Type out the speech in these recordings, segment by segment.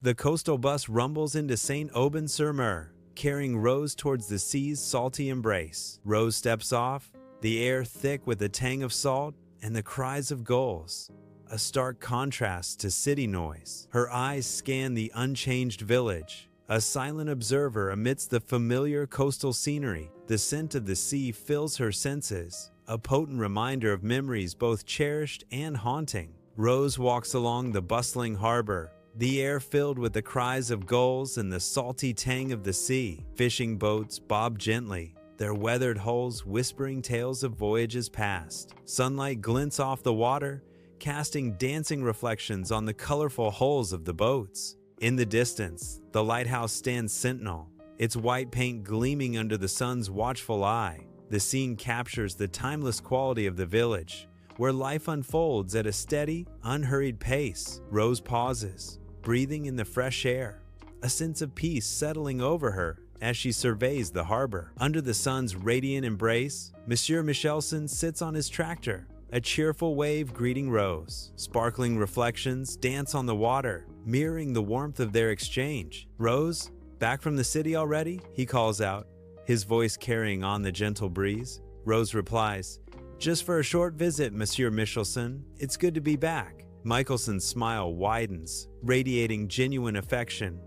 The coastal bus rumbles into St. Aubin-sur-Mer, carrying Rose towards the sea's salty embrace. Rose steps off, the air thick with the tang of salt and the cries of gulls, a stark contrast to city noise. Her eyes scan the unchanged village, a silent observer amidst the familiar coastal scenery. The scent of the sea fills her senses, a potent reminder of memories both cherished and haunting. Rose walks along the bustling harbor, the air filled with the cries of gulls and the salty tang of the sea. Fishing boats bob gently, their weathered hulls whispering tales of voyages past. Sunlight glints off the water, casting dancing reflections on the colorful hulls of the boats. In the distance, the lighthouse stands sentinel, its white paint gleaming under the sun's watchful eye. The scene captures the timeless quality of the village, where life unfolds at a steady, unhurried pace. Rose pauses, breathing in the fresh air, a sense of peace settling over her as she surveys the harbor. Under the sun's radiant embrace, Monsieur Michelson sits on his tractor, a cheerful wave greeting Rose. Sparkling reflections dance on the water, mirroring the warmth of their exchange. "Rose, back from the city already?" he calls out, his voice carrying on the gentle breeze. Rose replies, "Just for a short visit, Monsieur Michelson. It's good to be back." Michelson's smile widens, radiating genuine affection.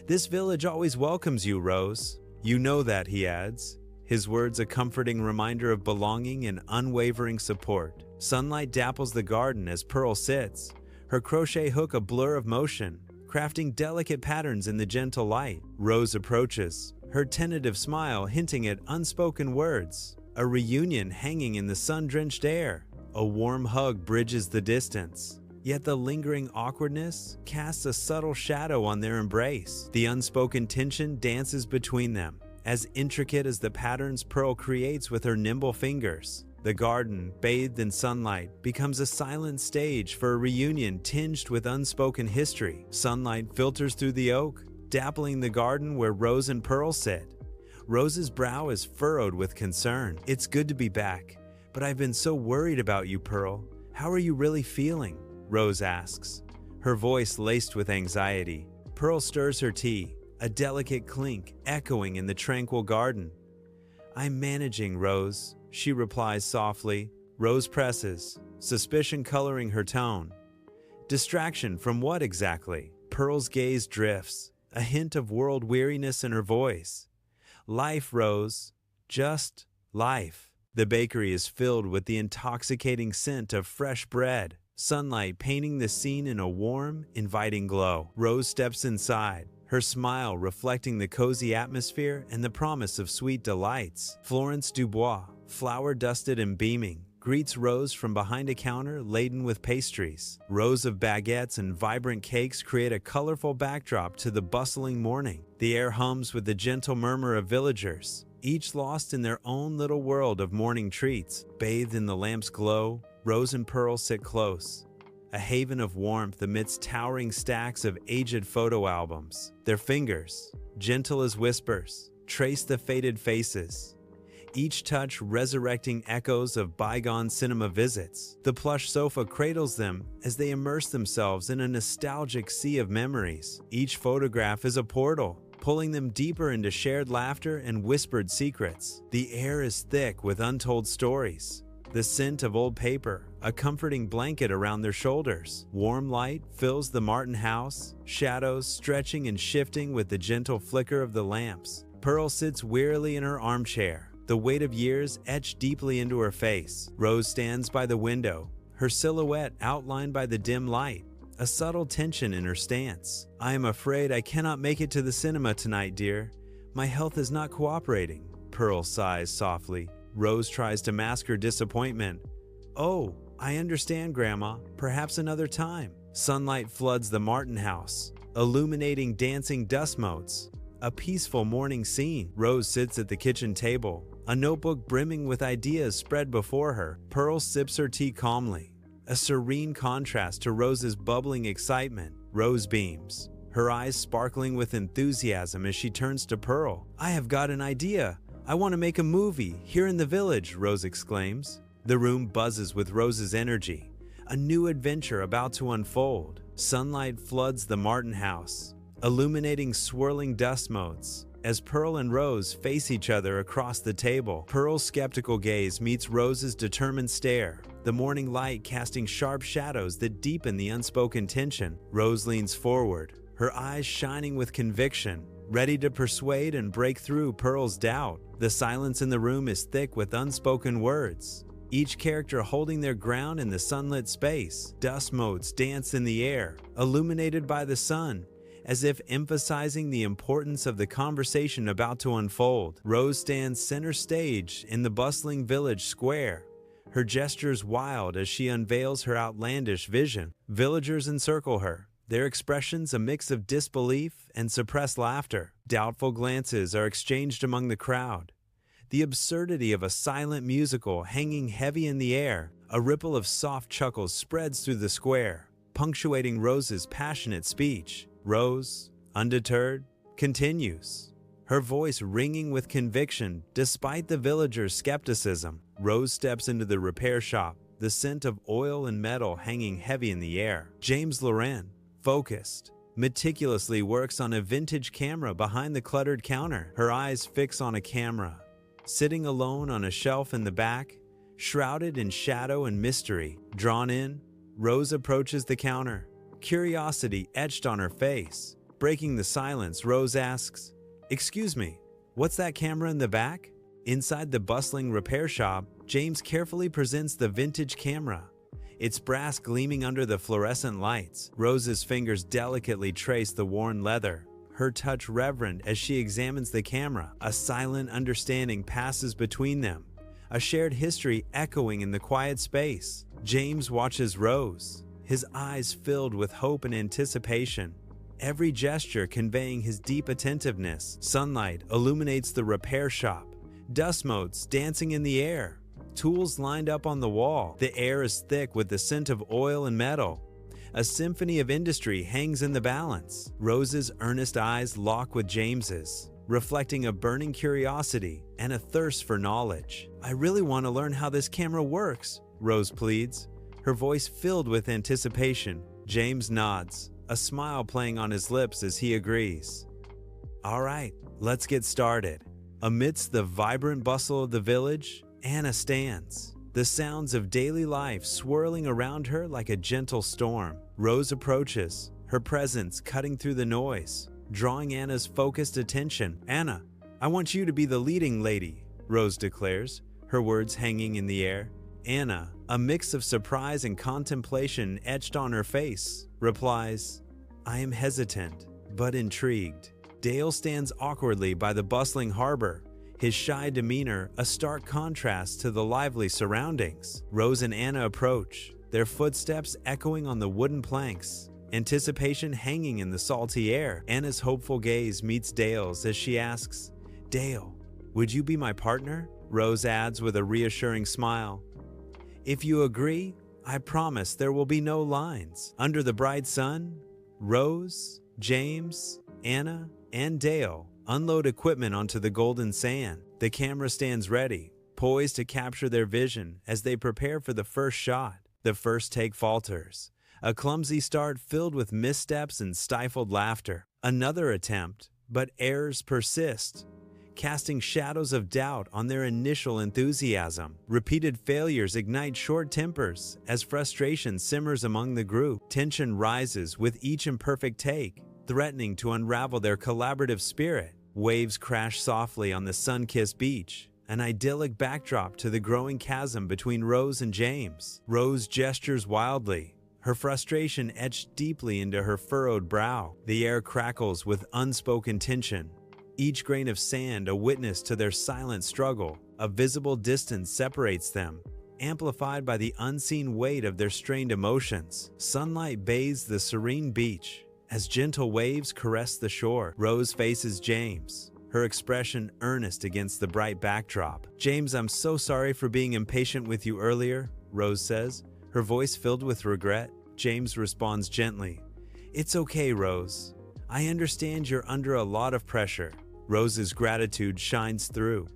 "This village always welcomes you, Rose. You know that," he adds, his words a comforting reminder of belonging and unwavering support. Sunlight dapples the garden as Pearl sits, her crochet hook a blur of motion, crafting delicate patterns in the gentle light. Rose approaches, her tentative smile hinting at unspoken words. A reunion hanging in the sun-drenched air. A warm hug bridges the distance, yet the lingering awkwardness casts a subtle shadow on their embrace. The unspoken tension dances between them, as intricate as the patterns Pearl creates with her nimble fingers. The garden, bathed in sunlight, becomes a silent stage for a reunion tinged with unspoken history. Sunlight filters through the oak, dappling the garden where Rose and Pearl sit. Rose's brow is furrowed with concern. "It's good to be back, but I've been so worried about you, Pearl. How are you really feeling?" Rose asks, her voice laced with anxiety. Pearl stirs her tea, a delicate clink echoing in the tranquil garden. "I'm managing, Rose," she replies softly. Rose presses, suspicion coloring her tone. "Distraction from what exactly?" Pearl's gaze drifts, a hint of world weariness in her voice. "Life, Rose. Just life." The bakery is filled with the intoxicating scent of fresh bread, sunlight painting the scene in a warm, inviting glow. Rose steps inside, her smile reflecting the cozy atmosphere and the promise of sweet delights. Florence Dubois, flower-dusted and beaming, greets Rose from behind a counter laden with pastries. Rows of baguettes and vibrant cakes create a colorful backdrop to the bustling morning. The air hums with the gentle murmur of villagers, each lost in their own little world of morning treats. Bathed in the lamp's glow, Rose and Pearl sit close, a haven of warmth amidst towering stacks of aged photo albums. Their fingers, gentle as whispers, trace the faded faces, each touch resurrecting echoes of bygone cinema visits. The plush sofa cradles them as they immerse themselves in a nostalgic sea of memories. Each photograph is a portal, pulling them deeper into shared laughter and whispered secrets. The air is thick with untold stories, the scent of old paper, a comforting blanket around their shoulders. Warm light fills the Martin house, shadows stretching and shifting with the gentle flicker of the lamps. Pearl sits wearily in her armchair, the weight of years etched deeply into her face. Rose stands by the window, her silhouette outlined by the dim light, a subtle tension in her stance. "I am afraid I cannot make it to the cinema tonight, dear. My health is not cooperating," Pearl sighs softly. Rose tries to mask her disappointment. "Oh, I understand, Grandma. Perhaps another time." Sunlight floods the Martin house, illuminating dancing dust motes. A peaceful morning scene. Rose sits at the kitchen table, a notebook brimming with ideas spread before her. Pearl sips her tea calmly, a serene contrast to Rose's bubbling excitement. Rose beams, her eyes sparkling with enthusiasm as she turns to Pearl. "I have got an idea. I want to make a movie here in the village," Rose exclaims. The room buzzes with Rose's energy, a new adventure about to unfold. Sunlight floods the Martin house, illuminating swirling dust motes. As Pearl and Rose face each other across the table, Pearl's skeptical gaze meets Rose's determined stare, the morning light casting sharp shadows that deepen the unspoken tension. Rose leans forward, her eyes shining with conviction, ready to persuade and break through Pearl's doubt. The silence in the room is thick with unspoken words, each character holding their ground in the sunlit space. Dust motes dance in the air, illuminated by the sun, as if emphasizing the importance of the conversation about to unfold. Rose stands center stage in the bustling village square, her gestures wild as she unveils her outlandish vision. Villagers encircle her, their expressions a mix of disbelief and suppressed laughter. Doubtful glances are exchanged among the crowd, the absurdity of a silent musical hanging heavy in the air. A ripple of soft chuckles spreads through the square, punctuating Rose's passionate speech. Rose, undeterred, continues, her voice ringing with conviction despite the villagers' skepticism. Rose steps into the repair shop, the scent of oil and metal hanging heavy in the air. James Loren, focused, meticulously works on a vintage camera behind the cluttered counter. Her eyes fix on a camera, sitting alone on a shelf in the back, shrouded in shadow and mystery. Drawn in, Rose approaches the counter, curiosity etched on her face. Breaking the silence, Rose asks, "Excuse me, what's that camera in the back?" Inside the bustling repair shop, James carefully presents the vintage camera, its brass gleaming under the fluorescent lights. Rose's fingers delicately trace the worn leather, her touch reverent as she examines the camera. A silent understanding passes between them, a shared history echoing in the quiet space. James watches Rose, his eyes filled with hope and anticipation, every gesture conveying his deep attentiveness. Sunlight illuminates the repair shop, dust motes dancing in the air, tools lined up on the wall. The air is thick with the scent of oil and metal. A symphony of industry hangs in the balance. Rose's earnest eyes lock with James's, reflecting a burning curiosity and a thirst for knowledge. "I really want to learn how this camera works," Rose pleads, her voice filled with anticipation. James nods, a smile playing on his lips as he agrees. "All right, let's get started." Amidst the vibrant bustle of the village, Anna stands, the sounds of daily life swirling around her like a gentle storm. Rose approaches, her presence cutting through the noise, drawing Anna's focused attention. "Anna, I want you to be the leading lady," Rose declares, her words hanging in the air. Anna, a mix of surprise and contemplation etched on her face, replies, "I am hesitant, but intrigued." Dale stands awkwardly by the bustling harbor, his shy demeanor a stark contrast to the lively surroundings. Rose and Anna approach, their footsteps echoing on the wooden planks, anticipation hanging in the salty air. Anna's hopeful gaze meets Dale's as she asks, "Dale, would you be my partner?" Rose adds with a reassuring smile, "If you agree, I promise there will be no lines." Under the bright sun, Rose, James, Anna, and Dale unload equipment onto the golden sand. The camera stands ready, poised to capture their vision as they prepare for the first shot. The first take falters, a clumsy start filled with missteps and stifled laughter. Another attempt, but errors persist, casting shadows of doubt on their initial enthusiasm. Repeated failures ignite short tempers as frustration simmers among the group. Tension rises with each imperfect take, threatening to unravel their collaborative spirit. Waves crash softly on the sun-kissed beach, an idyllic backdrop to the growing chasm between Rose and James. Rose gestures wildly, her frustration etched deeply into her furrowed brow. The air crackles with unspoken tension, each grain of sand a witness to their silent struggle. A visible distance separates them, amplified by the unseen weight of their strained emotions. Sunlight bathes the serene beach as gentle waves caress the shore. Rose faces James, her expression earnest against the bright backdrop. "James, I'm so sorry for being impatient with you earlier," Rose says, her voice filled with regret. James responds gently, "It's okay, Rose. I understand you're under a lot of pressure." Rose's gratitude shines through.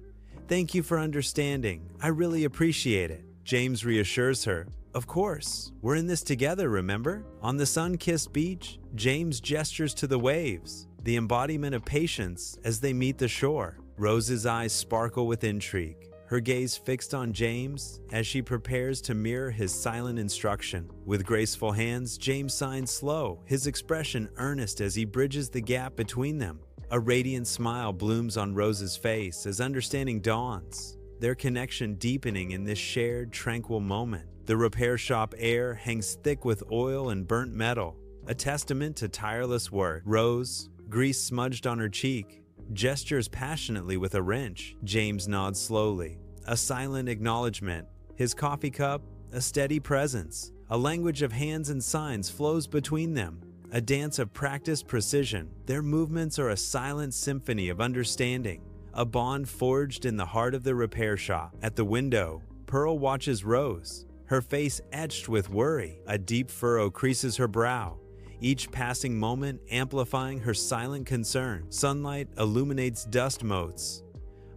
"Thank you for understanding. I really appreciate it." James reassures her, Of course, we're in this together, remember? On the sun-kissed beach, James gestures to the waves, the embodiment of patience as they meet the shore. Rose's eyes sparkle with intrigue, her gaze fixed on James as she prepares to mirror his silent instruction. With graceful hands, James signs slow, his expression earnest as he bridges the gap between them. A radiant smile blooms on Rose's face as understanding dawns, their connection deepening in this shared, tranquil moment. The repair shop air hangs thick with oil and burnt metal, a testament to tireless work. Rose, grease smudged on her cheek, gestures passionately with a wrench. James nods slowly, a silent acknowledgement. His coffee cup, a steady presence. A language of hands and signs flows between them, a dance of practiced precision. Their movements are a silent symphony of understanding, a bond forged in the heart of the repair shop. At the window, Pearl watches Rose, her face etched with worry. A deep furrow creases her brow, each passing moment amplifying her silent concern. Sunlight illuminates dust motes,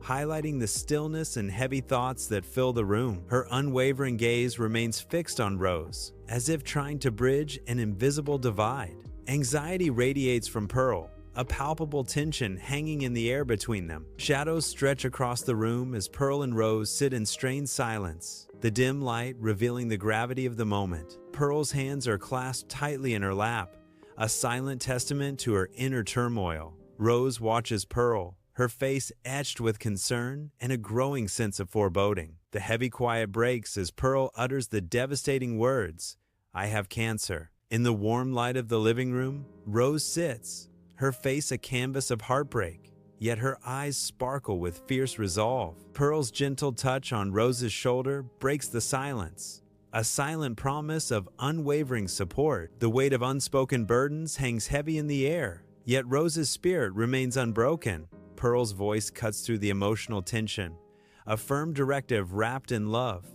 highlighting the stillness and heavy thoughts that fill the room. Her unwavering gaze remains fixed on Rose, as if trying to bridge an invisible divide. Anxiety radiates from Pearl, a palpable tension hanging in the air between them. Shadows stretch across the room as Pearl and Rose sit in strained silence, the dim light revealing the gravity of the moment. Pearl's hands are clasped tightly in her lap, a silent testament to her inner turmoil. Rose watches Pearl, her face etched with concern and a growing sense of foreboding. The heavy quiet breaks as Pearl utters the devastating words, "I have cancer." In the warm light of the living room, Rose sits, her face a canvas of heartbreak, yet her eyes sparkle with fierce resolve. Pearl's gentle touch on Rose's shoulder breaks the silence, a silent promise of unwavering support. The weight of unspoken burdens hangs heavy in the air, yet Rose's spirit remains unbroken. Pearl's voice cuts through the emotional tension, a firm directive wrapped in love.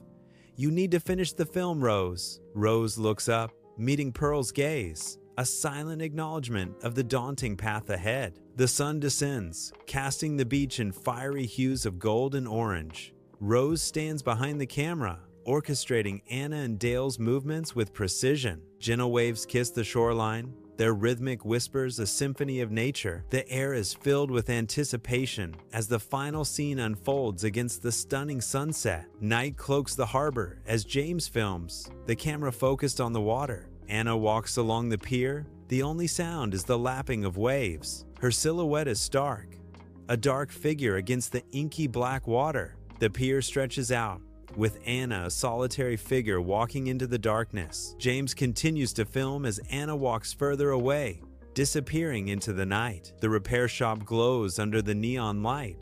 "You need to finish the film, Rose." Rose looks up, meeting Pearl's gaze, a silent acknowledgement of the daunting path ahead. The sun descends, casting the beach in fiery hues of gold and orange. Rose stands behind the camera, orchestrating Anna and Dale's movements with precision. Gentle waves kiss the shoreline, their rhythmic whispers a symphony of nature. The air is filled with anticipation as the final scene unfolds against the stunning sunset. Night cloaks the harbor as James films, the camera focused on the water. Anna walks along the pier. The only sound is the lapping of waves. Her silhouette is stark, a dark figure against the inky black water. The pier stretches out, with Anna a solitary figure walking into the darkness. James continues to film as Anna walks further away, disappearing into the night. The repair shop glows under the neon light.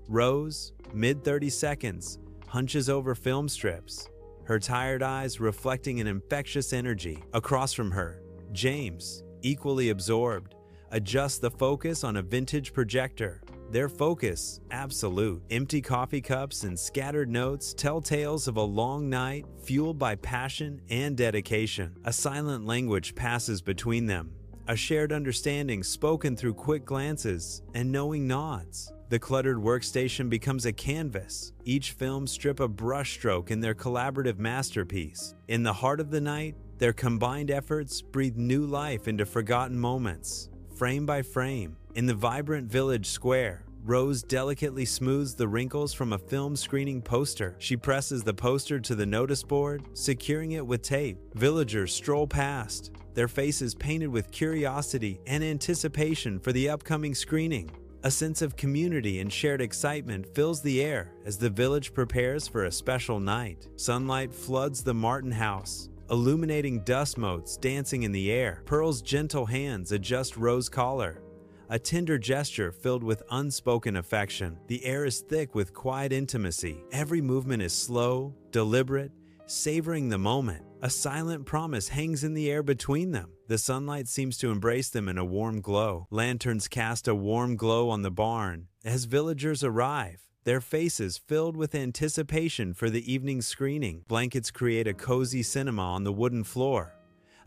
Rose, mid-30 seconds, hunches over film strips, her tired eyes reflecting an infectious energy. Across from her, James, equally absorbed, adjusts the focus on a vintage projector. Their focus, absolute. Empty coffee cups and scattered notes tell tales of a long night fueled by passion and dedication. A silent language passes between them, a shared understanding spoken through quick glances and knowing nods. The cluttered workstation becomes a canvas, each film strip a brushstroke in their collaborative masterpiece. In the heart of the night, their combined efforts breathe new life into forgotten moments, frame by frame. In the vibrant village square, Rose delicately smooths the wrinkles from a film screening poster. She presses the poster to the notice board, securing it with tape. Villagers stroll past, their faces painted with curiosity and anticipation for the upcoming screening. A sense of community and shared excitement fills the air as the village prepares for a special night. Sunlight floods the Martin house, illuminating dust motes dancing in the air. Pearl's gentle hands adjust Rose's collar, a tender gesture filled with unspoken affection. The air is thick with quiet intimacy. Every movement is slow, deliberate, savoring the moment. A silent promise hangs in the air between them. The sunlight seems to embrace them in a warm glow. Lanterns cast a warm glow on the barn as villagers arrive, their faces filled with anticipation for the evening screening. Blankets create a cozy cinema on the wooden floor,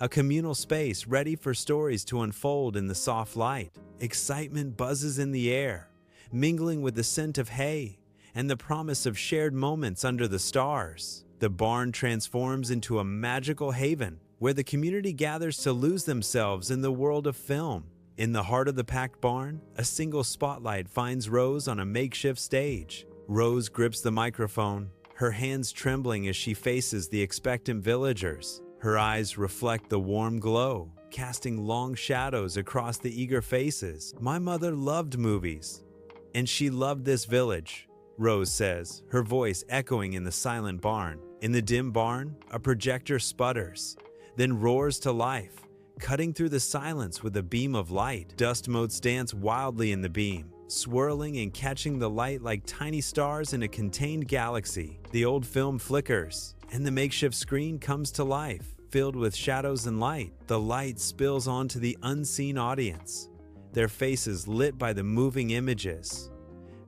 a communal space ready for stories to unfold in the soft light. Excitement buzzes in the air, mingling with the scent of hay and the promise of shared moments under the stars. The barn transforms into a magical haven where the community gathers to lose themselves in the world of film. In the heart of the packed barn, a single spotlight finds Rose on a makeshift stage. Rose grips the microphone, her hands trembling as she faces the expectant villagers. Her eyes reflect the warm glow, casting long shadows across the eager faces. "My mother loved movies, and she loved this village," Rose says, her voice echoing in the silent barn. In the dim barn, a projector sputters, then roars to life, cutting through the silence with a beam of light. Dust motes dance wildly in the beam, swirling and catching the light like tiny stars in a contained galaxy. The old film flickers, and the makeshift screen comes to life, filled with shadows and light. The light spills onto the unseen audience, their faces lit by the moving images,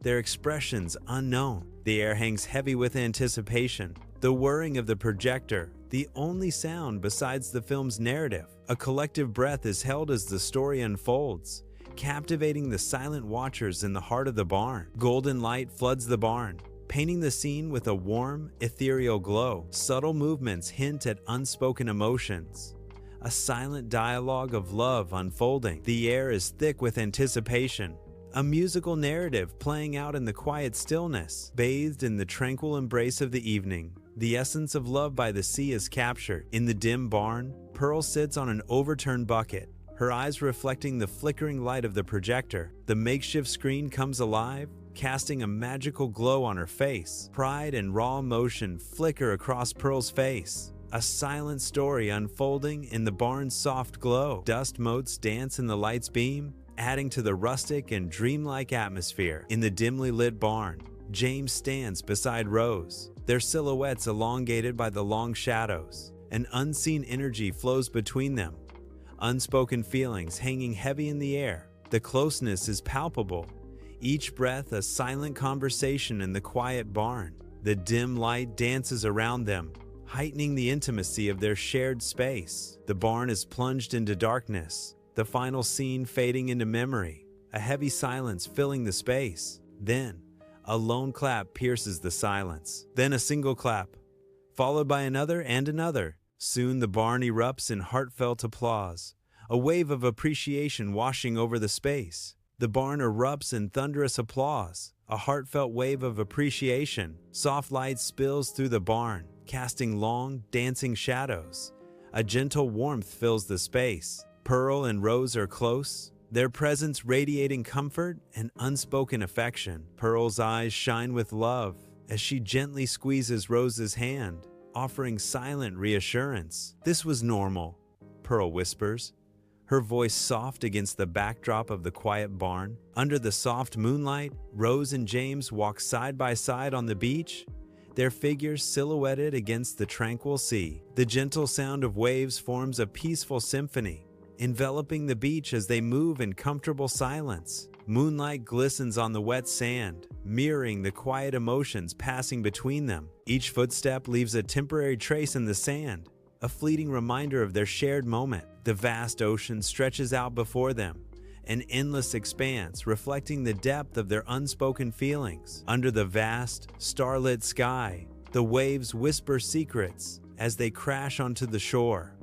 their expressions unknown. The air hangs heavy with anticipation, the whirring of the projector, the only sound besides the film's narrative. A collective breath is held as the story unfolds, captivating the silent watchers in the heart of the barn. Golden light floods the barn, painting the scene with a warm, ethereal glow. Subtle movements hint at unspoken emotions, a silent dialogue of love unfolding. The air is thick with anticipation, a musical narrative playing out in the quiet stillness. Bathed in the tranquil embrace of the evening, the essence of love by the sea is captured. In the dim barn, Pearl sits on an overturned bucket, her eyes reflecting the flickering light of the projector. The makeshift screen comes alive, casting a magical glow on her face. Pride and raw emotion flicker across Pearl's face, a silent story unfolding in the barn's soft glow. Dust motes dance in the light's beam, adding to the rustic and dreamlike atmosphere. In the dimly lit barn, James stands beside Rose, their silhouettes elongated by the long shadows. An unseen energy flows between them, unspoken feelings hanging heavy in the air. The closeness is palpable, each breath a silent conversation in the quiet barn. The dim light dances around them, heightening the intimacy of their shared space. The barn is plunged into darkness, the final scene fading into memory, a heavy silence filling the space. Then, a lone clap pierces the silence. Then a single clap, followed by another and another. Soon the barn erupts in heartfelt applause, a wave of appreciation washing over the space. The barn erupts in thunderous applause, a heartfelt wave of appreciation. Soft light spills through the barn, casting long, dancing shadows. A gentle warmth fills the space. Pearl and Rose are close, their presence radiating comfort and unspoken affection. Pearl's eyes shine with love as she gently squeezes Rose's hand, offering silent reassurance. "This was normal," Pearl whispers, her voice soft against the backdrop of the quiet barn. Under the soft moonlight, Rose and James walk side by side on the beach, their figures silhouetted against the tranquil sea. The gentle sound of waves forms a peaceful symphony, enveloping the beach as they move in comfortable silence. Moonlight glistens on the wet sand, mirroring the quiet emotions passing between them. Each footstep leaves a temporary trace in the sand, a fleeting reminder of their shared moment. The vast ocean stretches out before them, an endless expanse reflecting the depth of their unspoken feelings. Under the vast, starlit sky, the waves whisper secrets as they crash onto the shore.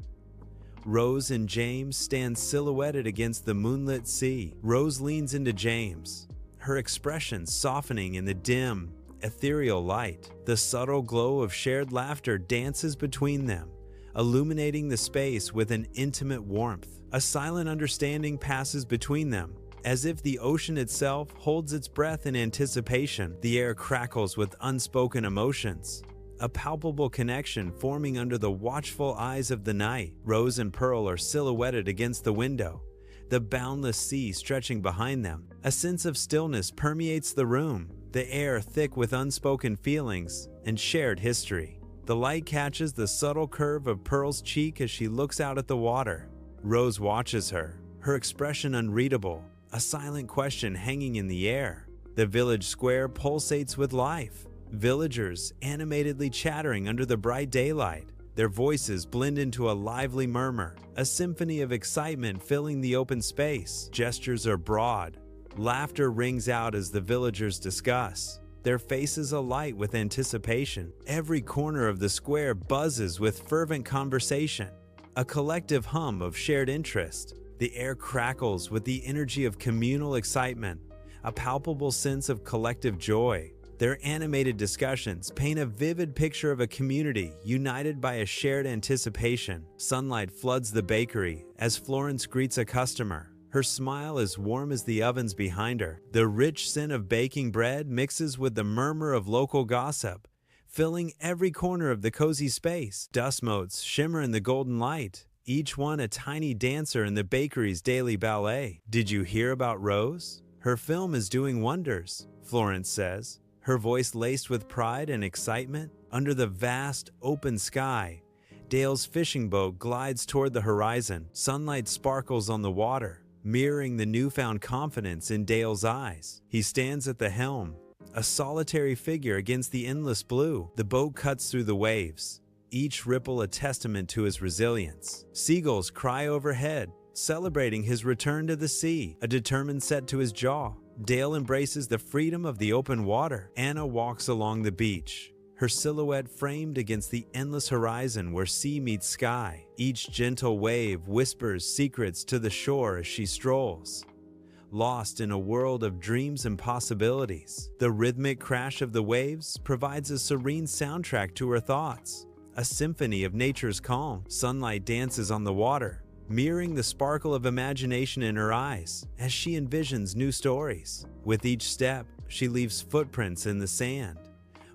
Rose and James stand silhouetted against the moonlit sea. Rose leans into James, her expression softening in the dim, ethereal light. The subtle glow of shared laughter dances between them, illuminating the space with an intimate warmth. A silent understanding passes between them, as if the ocean itself holds its breath in anticipation. The air crackles with unspoken emotions, a palpable connection forming under the watchful eyes of the night. Rose and Pearl are silhouetted against the window, the boundless sea stretching behind them. A sense of stillness permeates the room, the air thick with unspoken feelings and shared history. The light catches the subtle curve of Pearl's cheek as she looks out at the water. Rose watches her, her expression unreadable, a silent question hanging in the air. The village square pulsates with life, villagers animatedly chattering under the bright daylight. Their voices blend into a lively murmur, a symphony of excitement filling the open space. Gestures are broad, laughter rings out as the villagers discuss, their faces alight with anticipation. Every corner of the square buzzes with fervent conversation, a collective hum of shared interest. The air crackles with the energy of communal excitement, a palpable sense of collective joy. Their animated discussions paint a vivid picture of a community united by a shared anticipation. Sunlight floods the bakery as Florence greets a customer. Her smile is warm as the ovens behind her. The rich scent of baking bread mixes with the murmur of local gossip, filling every corner of the cozy space. Dust motes shimmer in the golden light, each one a tiny dancer in the bakery's daily ballet. "Did you hear about Rose? Her film is doing wonders," Florence says, her voice laced with pride and excitement. Under the vast, open sky, Dale's fishing boat glides toward the horizon. Sunlight sparkles on the water, mirroring the newfound confidence in Dale's eyes. He stands at the helm, a solitary figure against the endless blue. The boat cuts through the waves, each ripple a testament to his resilience. Seagulls cry overhead, celebrating his return to the sea, a determined set to his jaw. Dale embraces the freedom of the open water. Anna walks along the beach, her silhouette framed against the endless horizon where sea meets sky. Each gentle wave whispers secrets to the shore as she strolls, lost in a world of dreams and possibilities. The rhythmic crash of the waves provides a serene soundtrack to her thoughts, a symphony of nature's calm. Sunlight dances on the water, mirroring the sparkle of imagination in her eyes as she envisions new stories. With each step, she leaves footprints in the sand,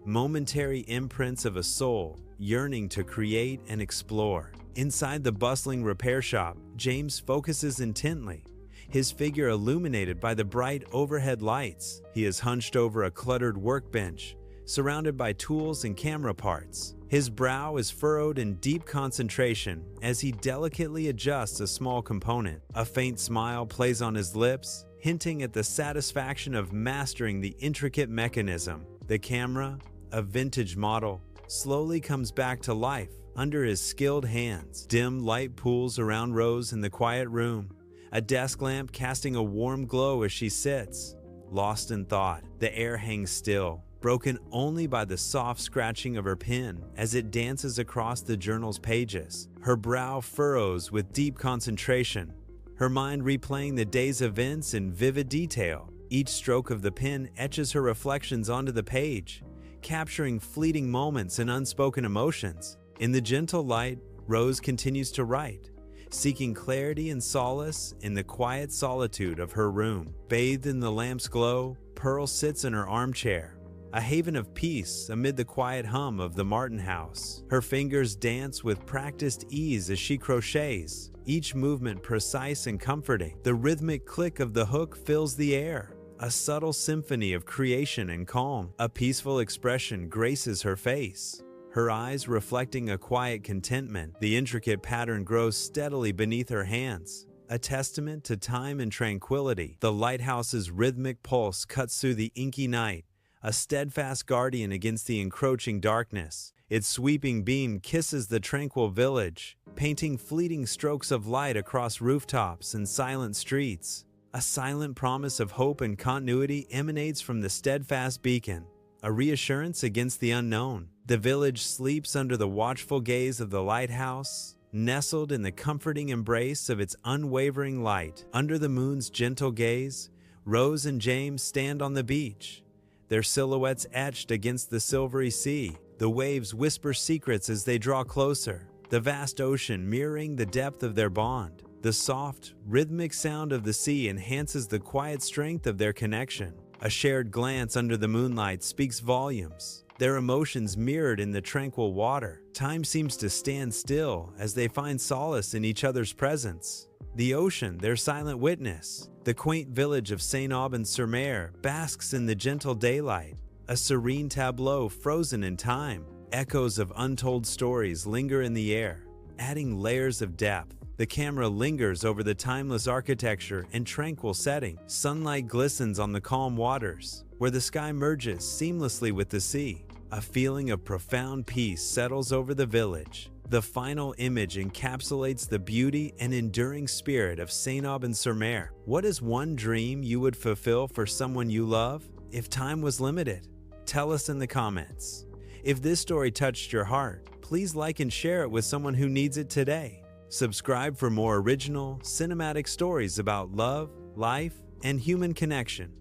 momentary imprints of a soul yearning to create and explore. Inside the bustling repair shop, James focuses intently, his figure illuminated by the bright overhead lights. He is hunched over a cluttered workbench, surrounded by tools and camera parts. His brow is furrowed in deep concentration as he delicately adjusts a small component. A faint smile plays on his lips, hinting at the satisfaction of mastering the intricate mechanism. The camera, a vintage model, slowly comes back to life under his skilled hands. Dim light pools around Rose in the quiet room, a desk lamp casting a warm glow as she sits, lost in thought. The air hangs still, broken only by the soft scratching of her pen as it dances across the journal's pages. Her brow furrows with deep concentration, her mind replaying the day's events in vivid detail. Each stroke of the pen etches her reflections onto the page, capturing fleeting moments and unspoken emotions. In the gentle light, Rose continues to write, seeking clarity and solace in the quiet solitude of her room. Bathed in the lamp's glow, Pearl sits in her armchair, a haven of peace amid the quiet hum of the Martin house. Her fingers dance with practiced ease as she crochets, each movement precise and comforting. The rhythmic click of the hook fills the air, a subtle symphony of creation and calm. A peaceful expression graces her face, her eyes reflecting a quiet contentment. The intricate pattern grows steadily beneath her hands, a testament to time and tranquility. The lighthouse's rhythmic pulse cuts through the inky night, a steadfast guardian against the encroaching darkness. Its sweeping beam kisses the tranquil village, painting fleeting strokes of light across rooftops and silent streets. A silent promise of hope and continuity emanates from the steadfast beacon, a reassurance against the unknown. The village sleeps under the watchful gaze of the lighthouse, nestled in the comforting embrace of its unwavering light. Under the moon's gentle gaze, Rose and James stand on the beach, their silhouettes etched against the silvery sea. The waves whisper secrets as they draw closer, the vast ocean mirroring the depth of their bond. The soft, rhythmic sound of the sea enhances the quiet strength of their connection. A shared glance under the moonlight speaks volumes, their emotions mirrored in the tranquil water. Time seems to stand still as they find solace in each other's presence. The ocean, their silent witness. The quaint village of St. Aubin-sur-Mer basks in the gentle daylight, a serene tableau frozen in time. Echoes of untold stories linger in the air, adding layers of depth. The camera lingers over the timeless architecture and tranquil setting. Sunlight glistens on the calm waters, where the sky merges seamlessly with the sea. A feeling of profound peace settles over the village. The final image encapsulates the beauty and enduring spirit of St. Aubin-sur-Mer. What is one dream you would fulfill for someone you love if time was limited? Tell us in the comments. If this story touched your heart, please like and share it with someone who needs it today. Subscribe for more original, cinematic stories about love, life, and human connection.